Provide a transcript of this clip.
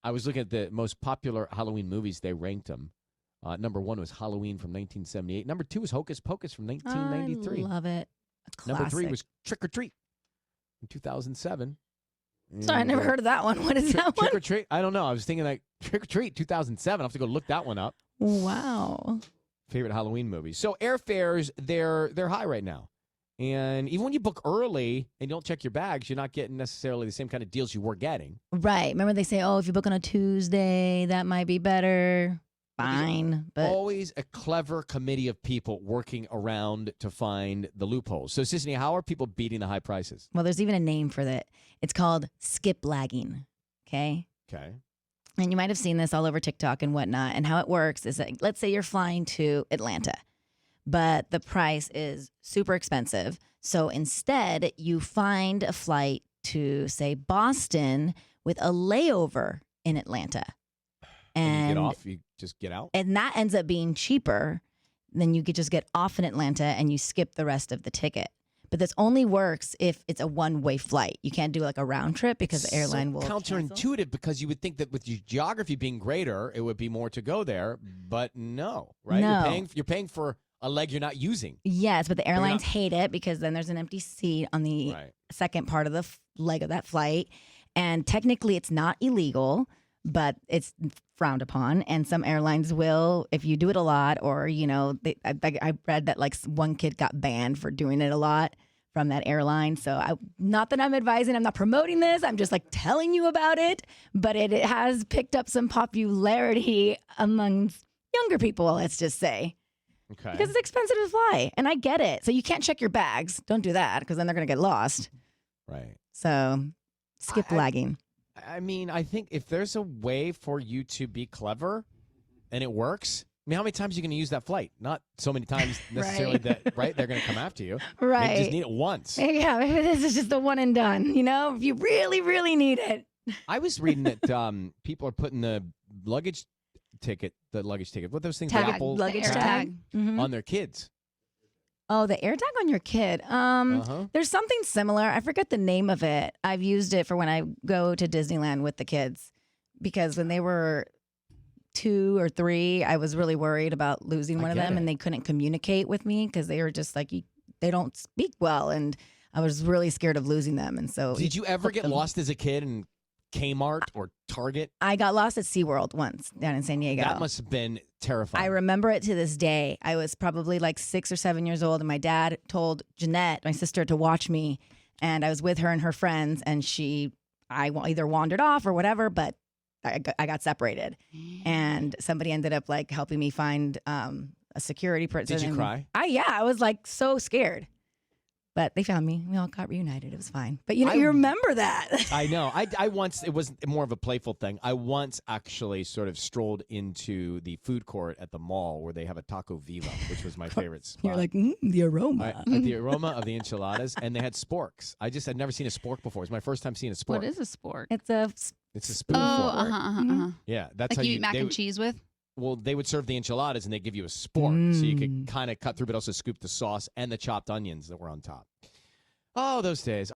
I was looking at the most popular Halloween movies. They ranked them. Number 1 was Halloween from 1978. Number 2 was Hocus Pocus from 1993. I love it. Number 3 was Trick or Treat in 2007. Sorry, I never heard of that one. What is that one? Trick or Treat? I don't know. I was thinking like Trick or Treat 2007. I'll have to go look that one up. Wow. Favorite Halloween movies. So airfares, they're high right now. And even when you book early and you don't check your bags, you're not getting necessarily the same kind of deals you were getting. Right. Remember they say, oh, if you book on a Tuesday, that might be better. Fine. But always a clever committee of people working around to find the loopholes. So, Sisney, how are people beating the high prices? Well, there's even a name for that. It's called skiplagging. Okay? Okay. And you might have seen this all over TikTok and whatnot. And how it works is that, let's say you're flying to Atlanta, but the price is super expensive. So instead, you find a flight to, say, Boston with a layover in Atlanta. And you get off, you just get out? And that ends up being cheaper. Then you could just get off in Atlanta and you skip the rest of the ticket. But this only works if it's a one-way flight. You can't do like a round trip because the airline will counterintuitive cancel. Because you would think that with your geography being greater, it would be more to go there. But no, right? No. You're paying for a leg you're not using. Yes, but the airlines hate it because then there's an empty seat on the second part of the leg of that flight. And technically it's not illegal, but it's frowned upon. And some airlines will, if you do it a lot, or, you know, I read that like one kid got banned for doing it a lot from that airline. So not that I'm advising, I'm not promoting this. I'm just like telling you about it. But it has picked up some popularity amongst younger people, let's just say. Okay. Because it's expensive to fly. And I get it. So you can't check your bags. Don't do that because then they're going to get lost. Right. So skip lagging. I mean, I think if there's a way for you to be clever and it works, I mean, how many times are you going to use that flight? Not so many times necessarily that, right? They're going to come after you. Right. You just need it once. Yeah, maybe this is just the one and done, you know, if you really, really need it. I was reading that people are putting the luggage ticket, what those things? Tag, Apple luggage tag. on their kids. Oh, the AirTag on your kid. There's something similar. I forget the name of it. I've used it for when I go to Disneyland with the kids because when they were 2 or 3, I was really worried about losing one of them and they couldn't communicate with me because they were just like, they don't speak well. And I was really scared of losing them. And so, did you ever get lost as a kid in Kmart or Target? I got lost at SeaWorld once down in San Diego. That must have been terrifying. I remember it to this day. I was probably like 6 or 7 years old, and my dad told Jeanette, my sister, to watch me. And I was with her and her friends, and I either wandered off or whatever, but I got separated. And somebody ended up like helping me find a security person. Did you cry? I was like so scared. But they found me. We all got reunited. It was fine. But you remember that. I know. I once, it was more of a playful thing. I once actually sort of strolled into the food court at the mall where they have a Taco Viva, which was my favorite spot. You're like, the aroma. The aroma of the enchiladas. And they had sporks. I'd never seen a spork before. It was my first time seeing a spork. What is a spork? It's a spoon fork. Yeah. That's like how you eat mac and cheese with? Well, they would serve the enchiladas and they'd give you a spork so you could kind of cut through, but also scoop the sauce and the chopped onions that were on top. Oh, those days.